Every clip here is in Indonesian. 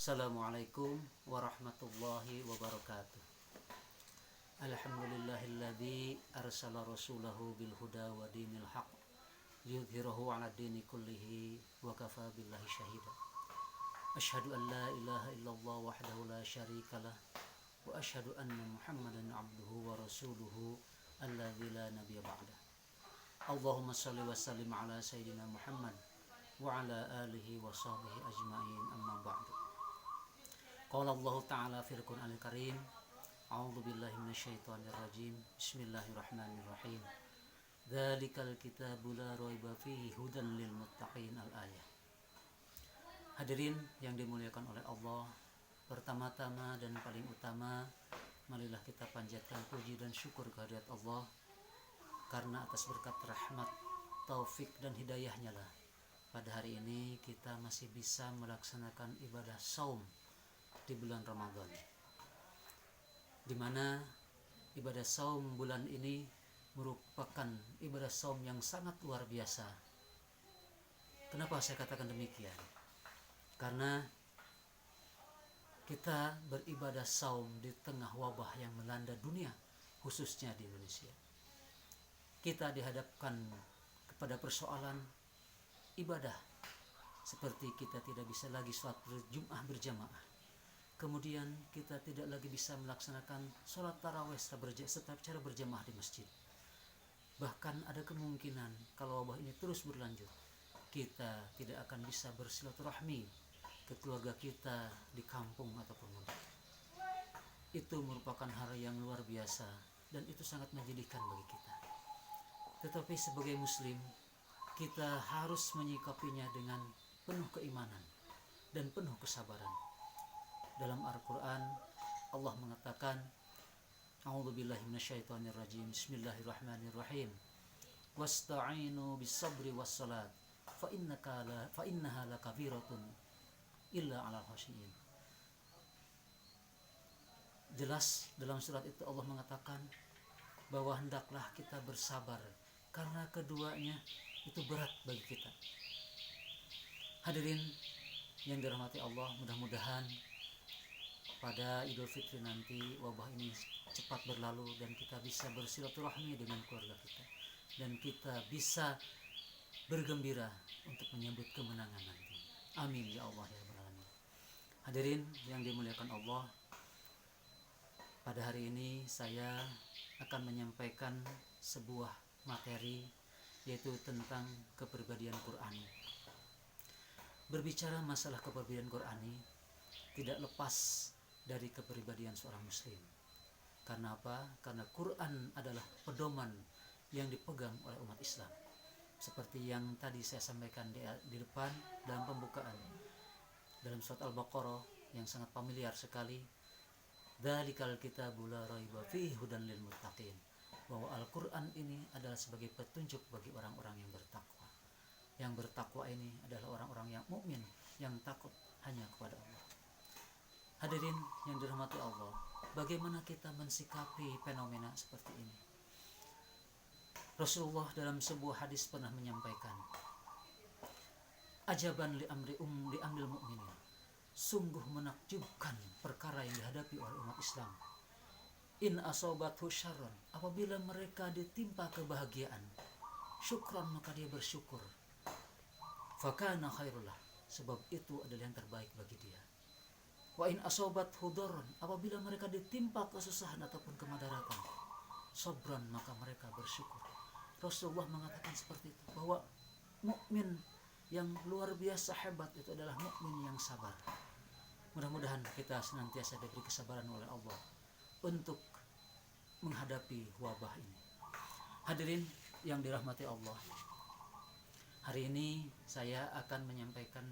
Assalamualaikum warahmatullahi wabarakatuh. Alhamdulillahilladzi arsala rasulahu bil huda wa dinil haq liyudhhirahu 'ala dini kullihi wa kafa billahi syahida. Asyhadu an la ilaha illallah wahdahu la syarikalah wa asyhadu anna Muhammadan 'abduhu wa rasuluhu alladzi la nabiyya ba'da. Allahumma shalli wa sallim ala sayyidina Muhammad wa ala alihi wa sahbihi ajma'in, amma ba'du. Qala Allah Ta'ala fil Qur'anil Karim, a'udzu billahi minasyaitonir rajim. Bismillahirrahmanirrahim. Dzalikal kitabu la raiba fihi hudan lil muttaqin, al-ayah. Hadirin yang dimuliakan oleh Allah, pertama-tama dan paling utama, marilah kita panjatkan puji dan syukur kehadirat Allah karena atas berkat rahmat, taufik dan hidayahnya lah pada hari ini kita masih bisa melaksanakan ibadah saum di bulan Ramadan, di mana ibadah saum bulan ini merupakan ibadah saum yang sangat luar biasa. Kenapa saya katakan demikian? Karena kita beribadah saum di tengah wabah yang melanda dunia, khususnya di Indonesia. Kita dihadapkan kepada persoalan ibadah, seperti kita tidak bisa lagi sholat Jumat berjamaah. Kemudian kita tidak lagi bisa melaksanakan sholat tarawih secara berjamaah di masjid. Bahkan ada kemungkinan kalau wabah ini terus berlanjut, kita tidak akan bisa bersilaturahmi ke keluarga kita di kampung ataupun mudik. Itu merupakan hal yang luar biasa dan itu sangat menyedihkan bagi kita. Tetapi sebagai muslim, kita harus menyikapinya dengan penuh keimanan dan penuh kesabaran. Dalam Al-Quran Allah mengatakan, a'udzubillahi minasyaitonirrajim, bismillahirrahmanirrahim, wasta'inu bis-sabri was-salat fa innaha lakabiratun illa 'alal khashiyin. Jelas dalam surat itu Allah mengatakan bahwa hendaklah kita bersabar karena keduanya itu berat bagi kita. Hadirin yang dirahmati Allah, mudah-mudahan pada Idul Fitri nanti wabah ini cepat berlalu dan kita bisa bersilaturahmi dengan keluarga kita dan kita bisa bergembira untuk menyambut kemenangan nanti. Amin ya Allah ya Rabbal alamin. Hadirin yang dimuliakan Allah, pada hari ini saya akan menyampaikan sebuah materi, yaitu tentang kepribadian Qur'ani. Berbicara masalah kepribadian Qur'ani tidak lepas dari kepribadian seorang muslim. Karena apa? Karena Quran adalah pedoman yang dipegang oleh umat Islam. Seperti yang tadi saya sampaikan di depan dalam pembukaan dalam surat Al-Baqarah yang sangat familiar sekali. Dzalikal kitabu la raiba fihi hudan lil muttaqin. Bahwa Al-Quran ini adalah sebagai petunjuk bagi orang-orang yang bertakwa. Yang bertakwa ini adalah orang-orang yang mukmin, yang takut hanya kepada Allah. Hadirin yang dirahmati Allah, bagaimana kita mensikapi fenomena seperti ini? Rasulullah dalam sebuah hadis pernah menyampaikan, ajaban li amril mu'minin, sungguh menakjubkan perkara yang dihadapi oleh umat Islam. In asobathu syarran, apabila mereka ditimpa kebahagiaan, syukran maka dia bersyukur. Fakana khairullah, sebab itu adalah yang terbaik bagi dia. Wa in asobathu darran, apabila mereka ditimpa kesusahan ataupun kemadaratan, sabran maka mereka bersyukur. Rasulullah mengatakan seperti itu, bahwa mukmin yang luar biasa hebat itu adalah mukmin yang sabar. Mudah-mudahan kita senantiasa diberi kesabaran oleh Allah untuk menghadapi wabah ini. Hadirin yang dirahmati Allah, hari ini saya akan menyampaikan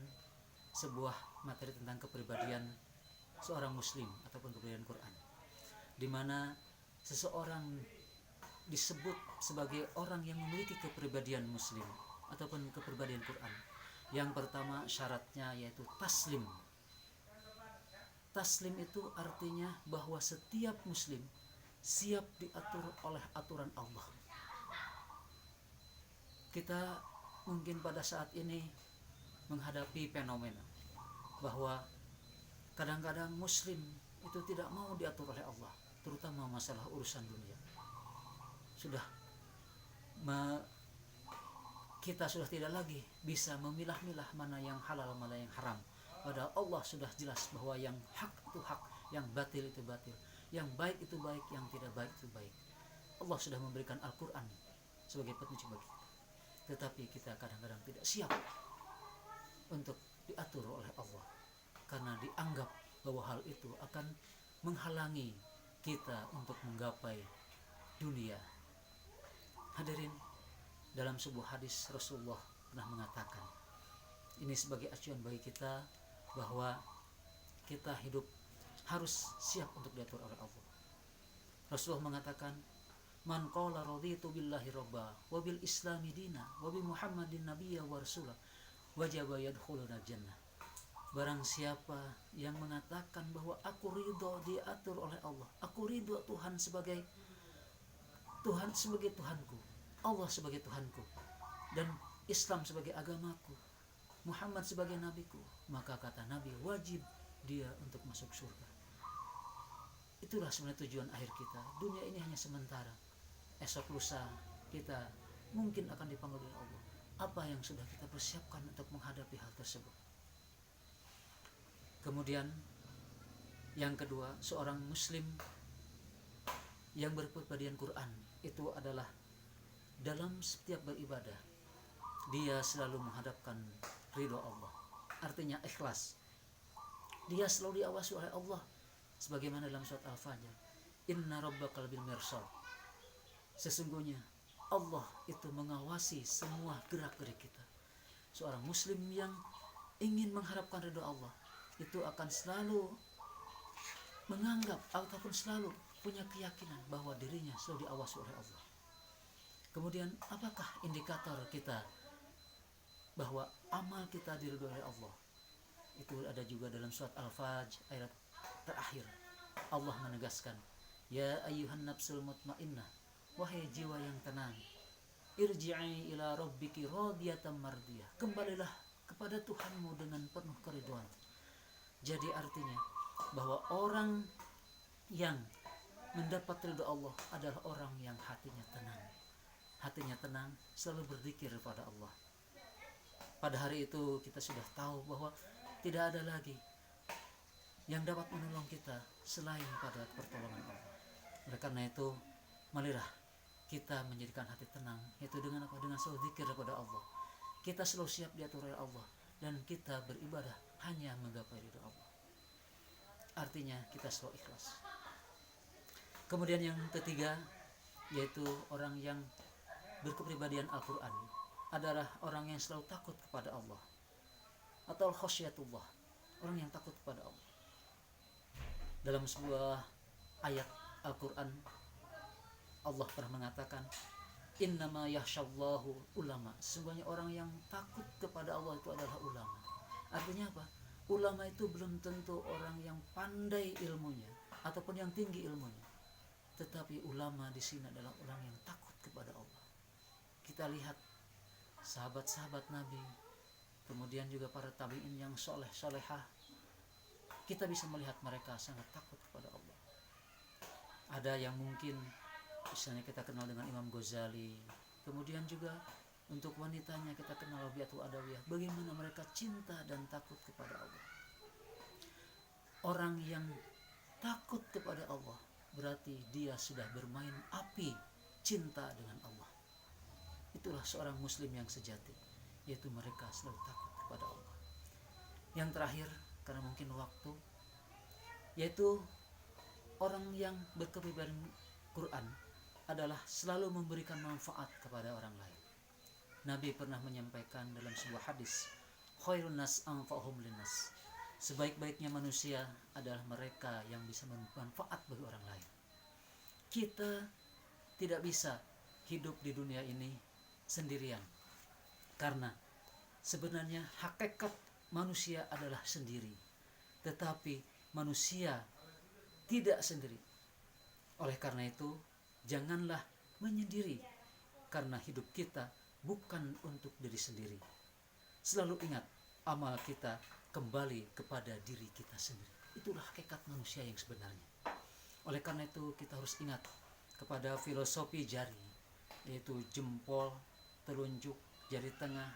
sebuah materi tentang kepribadian seorang muslim ataupun kepribadian Quran, di mana seseorang disebut sebagai orang yang memiliki kepribadian muslim ataupun kepribadian Quran. Yang pertama syaratnya yaitu taslim. Taslim itu artinya bahwa setiap muslim siap diatur oleh aturan Allah. Kita mungkin pada saat ini menghadapi fenomena bahwa Kadang-kadang muslim itu tidak mau diatur oleh Allah, terutama masalah urusan dunia. Kita sudah tidak lagi bisa memilah-milah mana yang halal, mana yang haram. Padahal Allah sudah jelas bahwa yang hak itu hak, yang batil itu batil, yang baik itu baik, yang tidak baik itu baik. Allah sudah memberikan Al-Quran sebagai petunjuk bagi kita. Tetapi kita kadang-kadang tidak siap untuk diatur oleh Allah, karena dianggap bahwa hal itu akan menghalangi kita untuk menggapai dunia. Hadirin, dalam sebuah hadis Rasulullah pernah mengatakan, ini sebagai acuan bagi kita bahwa kita hidup harus siap untuk diatur oleh Allah. Rasulullah mengatakan, man qala raditu billahi robba wa bil islami dina wa bi muhammadin nabiyya wa rasulah wajaba yadkhuluna jannah. Barang siapa yang mengatakan bahwa aku ridho diatur oleh Allah, aku ridho Tuhan sebagai Tuhanku, Allah sebagai Tuhanku, dan Islam sebagai agamaku, Muhammad sebagai nabiku, maka kata Nabi wajib dia untuk masuk surga. Itulah sebenarnya tujuan akhir kita. Dunia ini hanya sementara. Esok lusa kita mungkin akan dipanggil oleh Allah. Apa yang sudah kita persiapkan untuk menghadapi hal tersebut? Kemudian yang kedua, seorang muslim yang berperbadian Quran itu adalah dalam setiap beribadah dia selalu menghadapkan ridho Allah. Artinya ikhlas. Dia selalu diawasi oleh Allah, sebagaimana dalam surat Al-Fajr, inna rabbakal bil mirsad. Sesungguhnya Allah itu mengawasi semua gerak-gerik kita. Seorang muslim yang ingin mengharapkan ridho Allah itu akan selalu menganggap ataupun selalu punya keyakinan bahwa dirinya selalu diawasi oleh Allah. Kemudian apakah indikator kita bahwa amal kita diridhoi oleh Allah? Itu ada juga dalam surat Al-Fajr ayat terakhir. Allah menegaskan, ya ayyuhan nafsul mutmainnah, wahai jiwa yang tenang, irji'i ila rabbiki radiyatan mardiyah, kembalilah kepada Tuhanmu dengan penuh keridhaan. Jadi artinya bahwa orang yang mendapat ridho Allah adalah orang yang hatinya tenang. Hatinya tenang, selalu berzikir kepada Allah. Pada hari itu kita sudah tahu bahwa tidak ada lagi yang dapat menolong kita selain pada pertolongan Allah. Oleh karena itu, marilah kita menjadikan hati tenang, yaitu dengan apa? Dengan selalu zikir kepada Allah. Kita selalu siap diatur oleh Allah, dan kita beribadah hanya menggapai ridho Allah. Artinya kita selalu ikhlas. Kemudian yang ketiga, yaitu orang yang berkepribadian Al-Quran adalah orang yang selalu takut kepada Allah, atau khasyatullah, orang yang takut kepada Allah. Dalam sebuah ayat Al-Quran, Allah pernah mengatakan, innama yakhsyallahu ulama. Sesungguhnya orang yang takut kepada Allah itu adalah ulama. Artinya apa? Ulama itu belum tentu orang yang pandai ilmunya ataupun yang tinggi ilmunya, tetapi ulama di sini adalah orang yang takut kepada Allah. Kita lihat sahabat-sahabat Nabi, kemudian juga para tabi'in yang soleh-solehah, kita bisa melihat mereka sangat takut kepada Allah. Ada yang mungkin misalnya kita kenal dengan Imam Ghazali, kemudian juga untuk wanitanya kita kenal Rabi'atul Adawiyah, bagaimana mereka cinta dan takut kepada Allah. Orang yang takut kepada Allah berarti dia sudah bermain api cinta dengan Allah. Itulah seorang muslim yang sejati, yaitu mereka selalu takut kepada Allah. Yang terakhir, karena mungkin waktu, yaitu orang yang berkepribadian Quran adalah selalu memberikan manfaat kepada orang lain. Nabi pernah menyampaikan dalam sebuah hadis, khairun nas anfa'uhum linnas. Sebaik-baiknya manusia adalah mereka yang bisa bermanfaat bagi orang lain. Kita tidak bisa hidup di dunia ini sendirian, karena sebenarnya hakikat manusia adalah sendiri, tetapi manusia tidak sendiri. Oleh karena itu, janganlah menyendiri, karena hidup kita bukan untuk diri sendiri. Selalu ingat, amal kita kembali kepada diri kita sendiri. manusia yang sebenarnya. Oleh karena itu kita harus ingat kepada filosofi jari, yaitu jempol, telunjuk, jari tengah,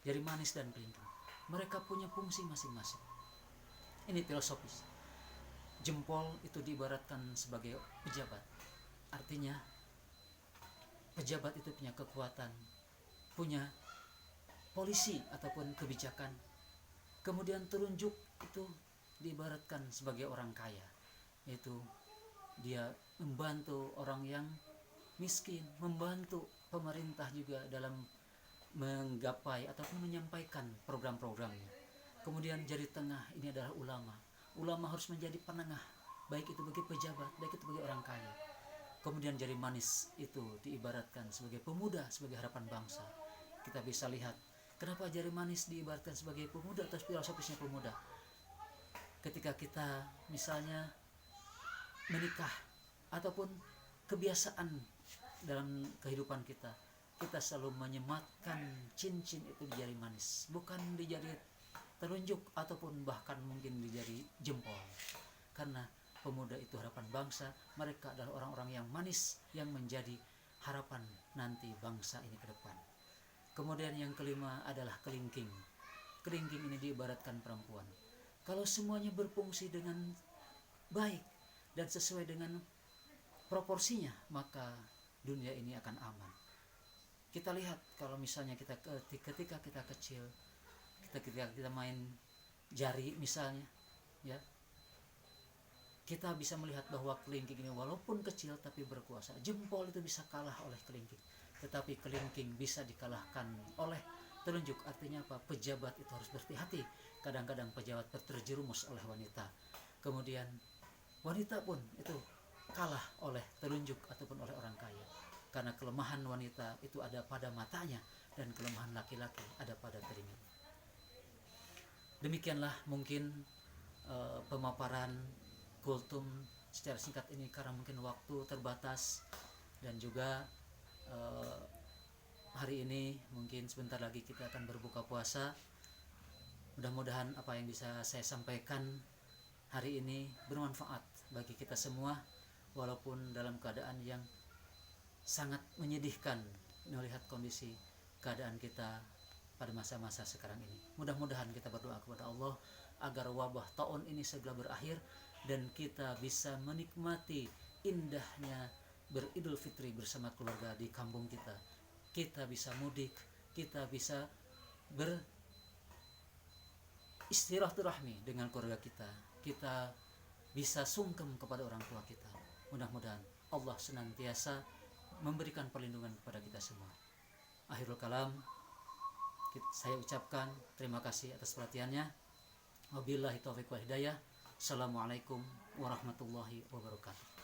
jari manis dan kelingking. Mereka punya fungsi masing-masing. Ini filosofis. Jempol itu diibaratkan sebagai pejabat. Artinya pejabat itu punya kekuatan, punya polisi ataupun kebijakan. Kemudian telunjuk itu diibaratkan sebagai orang kaya, yaitu dia membantu orang yang miskin, membantu pemerintah juga dalam menggapai ataupun menyampaikan program-programnya. Kemudian jari tengah ini adalah ulama. Ulama harus menjadi penengah, baik itu bagi pejabat, baik itu bagi orang kaya. Kemudian jari manis itu diibaratkan sebagai pemuda, sebagai harapan bangsa. Kita bisa lihat kenapa jari manis diibaratkan sebagai pemuda atau filosofisnya pemuda. Ketika kita misalnya menikah ataupun kebiasaan dalam kehidupan kita, kita selalu menyematkan cincin itu di jari manis, bukan di jari telunjuk ataupun bahkan mungkin di jari jempol. Karena pemuda itu harapan bangsa, mereka adalah orang-orang yang manis yang menjadi harapan nanti bangsa ini ke depan. Kemudian yang kelima adalah kelingking. Kelingking ini diibaratkan perempuan. Kalau semuanya berfungsi dengan baik dan sesuai dengan proporsinya, maka dunia ini akan aman. Kita lihat kalau misalnya ketika kita kecil, ketika kita main jari misalnya, ya, kita bisa melihat bahwa kelingking ini walaupun kecil tapi berkuasa. Jempol itu bisa kalah oleh kelingking, tetapi kelingking bisa dikalahkan oleh telunjuk. Artinya apa? Pejabat itu harus berhati-hati. Kadang-kadang pejabat terjerumus oleh wanita. Kemudian wanita pun itu kalah oleh telunjuk ataupun oleh orang kaya. Karena kelemahan wanita itu ada pada matanya dan kelemahan laki-laki ada pada telinganya. Demikianlah mungkin pemaparan kultum secara singkat ini karena mungkin waktu terbatas, dan juga hari ini mungkin sebentar lagi kita akan berbuka puasa. Mudah-mudahan apa yang bisa saya sampaikan hari ini bermanfaat bagi kita semua, walaupun dalam keadaan yang sangat menyedihkan melihat kondisi keadaan kita pada masa-masa sekarang ini. Mudah-mudahan kita berdoa kepada Allah agar wabah taun ini segera berakhir dan kita bisa menikmati indahnya beridul fitri bersama keluarga di kampung kita. Kita bisa mudik, kita bisa beristirahatulrahmi dengan keluarga kita. Kita bisa sungkem kepada orang tua kita. Mudah-mudahan Allah senantiasa memberikan perlindungan kepada kita semua. Akhirul kalam, saya ucapkan terima kasih atas perhatiannya. Wabillahi taufiq wal hidayah. Assalamualaikum warahmatullahi wabarakatuh.